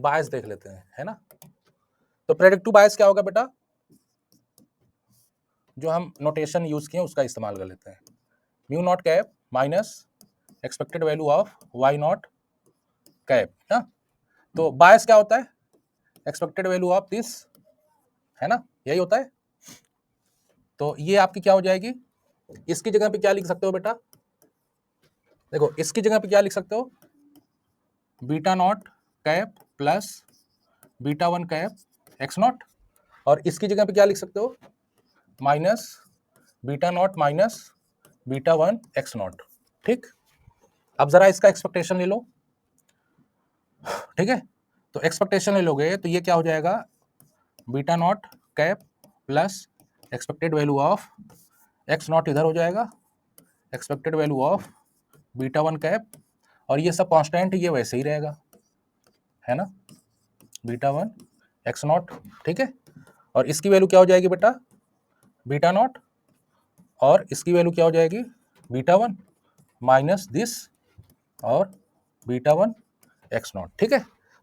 बायस देख लेते हैं, है ना। तो प्रेडिक्टिव बायस क्या होगा बेटा, जो हम नोटेशन यूज किए उसका इस्तेमाल कर लेते हैं। Mu not cap minus expected value of y not cap ना। तो बायस क्या होता है, एक्सपेक्टेड वैल्यू ऑफ दिस, है ना, यही होता है। तो ये आपकी क्या हो जाएगी, इसकी जगह पे क्या लिख सकते हो बेटा, देखो इसकी जगह पे क्या लिख सकते हो, beta naught cap plus beta one cap x naught, और इसकी जगह पे क्या लिख सकते हो, minus beta not minus beta one x not. ठीक, अब जरा इसका एक्सपेक्टेशन ले लो, ठीक है। तो एक्सपेक्टेशन ले लोगे तो ये क्या हो जाएगा, beta naught cap plus expected value of x not इधर हो जाएगा, expected value of beta one cap, और ये सब कांस्टेंट ये वैसे ही रहेगा, है ना, बीटा वन एक्स नॉट। ठीक है, और इसकी वैल्यू क्या हो जाएगी बेटा, बीटा नॉट, और इसकी वैल्यू क्या हो जाएगी, बीटा वन माइनस दिस और बीटा वन एक्स नॉट। ठीक है,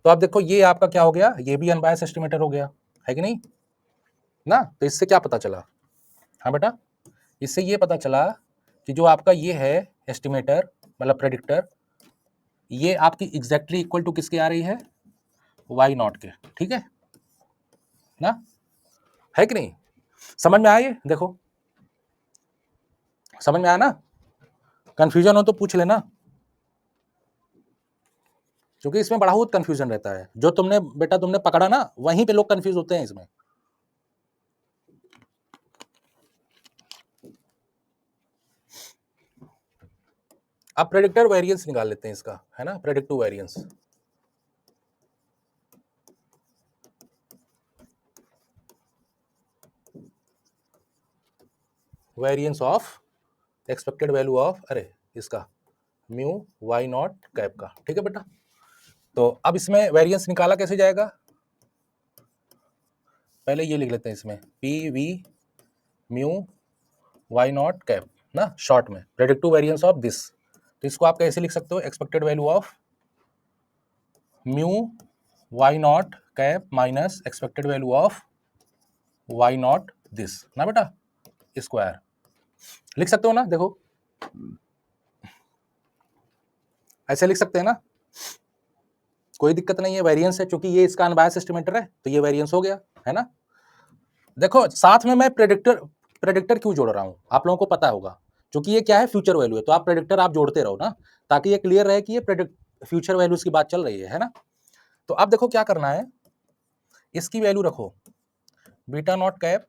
तो आप देखो ये आपका क्या हो गया, ये भी अनबायस एस्टिमेटर हो गया, है कि नहीं ना। तो इससे क्या पता चला, हाँ बेटा, इससे ये पता चला कि जो आपका ये है एस्टिमेटर मतलब प्रेडिक्टर, ये आपकी एग्जैक्टली इक्वल टू किसके आ रही है, वाई नॉट के। ठीक है ना, है कि नहीं, समझ में आया ये, देखो समझ में आया ना, कंफ्यूजन हो तो पूछ लेना, क्योंकि इसमें बड़ा बहुत कंफ्यूजन रहता है, जो तुमने बेटा तुमने पकड़ा ना वहीं पे लोग कंफ्यूज होते हैं इसमें। अब प्रेडिक्टर वेरिएंस निकाल लेते हैं इसका, है ना, predictive variance. Variance of expected value of, अरे इसका म्यू वाई नॉट कैप का। ठीक है बेटा, तो अब इसमें वेरिएंस निकाला कैसे जाएगा, पहले ये लिख लेते हैं इसमें p v mu y not cap ना, शॉर्ट में प्रेडिक्टिव वेरिएंस ऑफ दिस। तो इसको आप कैसे लिख सकते हो, expected value of mu y not cap minus expected value of y not this ना बेटा, स्क्वायर लिख सकते हो ना, देखो ऐसे लिख सकते हैं ना, कोई दिक्कत नहीं है, वेरिएंस है, क्योंकि ये इसका अनबायस एस्टिमेटर है तो ये वेरिएंस हो गया, है ना। देखो साथ में मैं प्रेडिक्टर क्यों जोड़ रहा हूं, आप लोगों को पता होगा, क्योंकि ये क्या है, फ्यूचर वैल्यू है, तो आप प्रेडिक्टर आप जोड़ते रहो ना, ताकि ये क्लियर रहे कि ये फ्यूचर वैल्यूज की बात चल रही है ना। तो अब देखो क्या करना है, इसकी वैल्यू रखो beta naught cap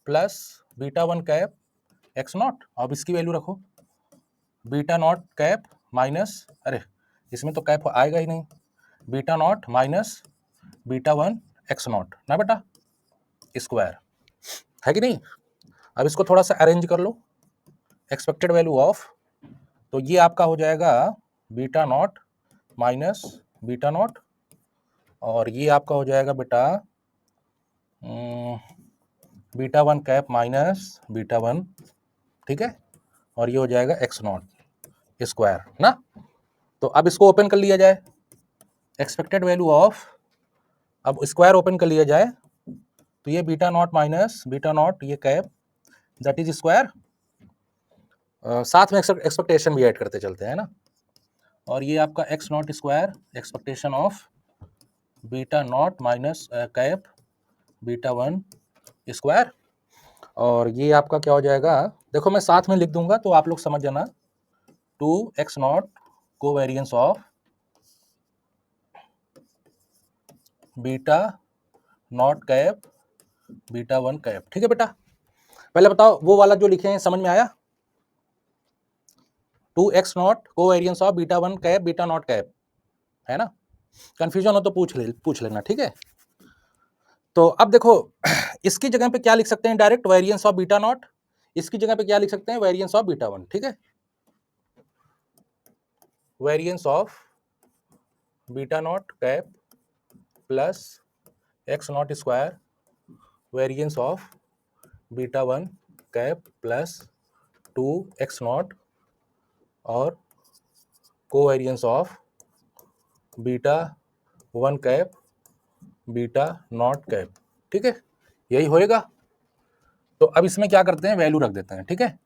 plus beta one cap x not, अब इसकी वैल्यू रखो बीटा नॉट कैप माइनस, अरे इसमें तो कैप आएगा ही नहीं, beta not minus beta one x not ना बेटा, स्क्वायर, है कि नहीं। अब इसको थोड़ा सा अरेंज कर लो, एक्सपेक्टेड वैल्यू ऑफ, तो ये आपका हो जाएगा beta not minus beta not, और ये आपका हो जाएगा बेटा beta one cap minus beta one, ठीक है, और ये हो जाएगा एक्स नॉट स्क्वायर ना। तो अब इसको ओपन कर लिया जाए, एक्सपेक्टेड वैल्यू ऑफ, अब स्क्वायर ओपन कर लिया जाए, तो ये beta not minus beta not ये कैप दैट इज स्क्वायर, साथ में एक्सपेक्टेशन भी ऐड करते चलते हैं ना, और ये आपका x naught square expectation of beta not minus cap beta one square, और ये आपका क्या हो जाएगा, देखो मैं साथ में लिख दूंगा तो आप लोग समझ जाना, टू एक्स नॉट को variance of beta naught cap beta one cap. ठीक है बेटा, पहले बताओ वो वाला जो लिखे हैं समझ में आया, टू एक्स नॉट को variance of beta one cap beta naught cap, है ना, कंफ्यूजन हो तो पूछ लेना, ठीक है। तो अब देखो इसकी जगह पे क्या लिख सकते हैं, direct variance of beta not, इसकी जगह पे क्या लिख सकते हैं, वेरिएंस ऑफ बीटा वन। ठीक है, variance of beta naught cap plus x naught square variance of beta one cap plus two x naught और को variance of beta one cap beta naught cap, ठीक है, यही होएगा। तो अब इसमें क्या करते हैं, वैल्यू रख देते हैं, ठीक है।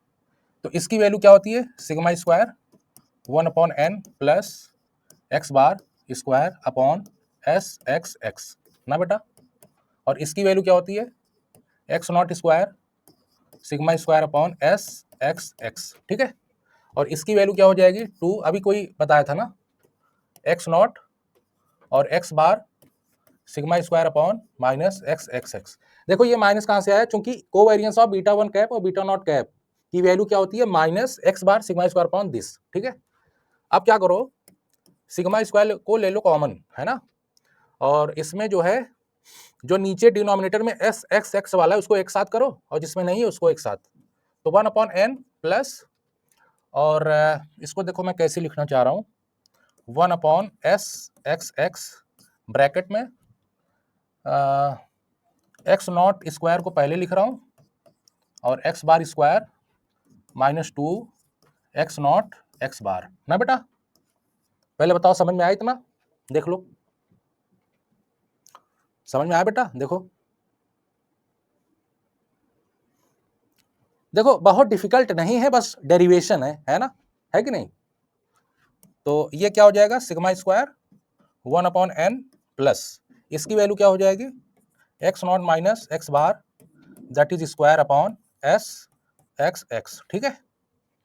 तो इसकी वैल्यू क्या होती है, sigma square 1/n plus x bar square upon s x x ना बेटा। और इसकी वैल्यू क्या होती है, x naught square sigma square upon s x x, ठीक है। और इसकी वैल्यू क्या हो जाएगी 2, अभी कोई बताया था ना, एक्स नॉट और x bar sigma square upon minus x x x. देखो ये माइनस कहाँ से आया, चूंकि covariance of beta one cap और बीटा नॉट कैप की वैल्यू क्या होती है, minus x bar sigma square upon this, ठीक है। अब क्या करो, सिग्मा स्क्वायर को ले लो कॉमन, है ना, और इसमें जो है, जो नीचे डिनोमिनेटर में एस एक्स एक्स वाला है उसको एक साथ करो, और जिसमें नहीं है उसको एक साथ। तो 1/n प्लस, और इसको देखो मैं कैसे लिखना चाह रहा हूँ, 1/s एक्स एक्स ब्रैकेट में एक्स नॉट स्क्वायर को पहले लिख रहा हूँ और x bar square -2 x naught x bar ना बेटा। पहले बताओ समझ में आया इतना, देख लो समझ में आया बेटा। देखो देखो बहुत डिफिकल्ट नहीं है, बस डेरिवेशन है ना, है कि नहीं। तो ये क्या हो जाएगा, सिग्मा स्क्वायर 1/n प्लस इसकी वैल्यू क्या हो जाएगी, x not minus x bar that is square upon s x x, ठीक है।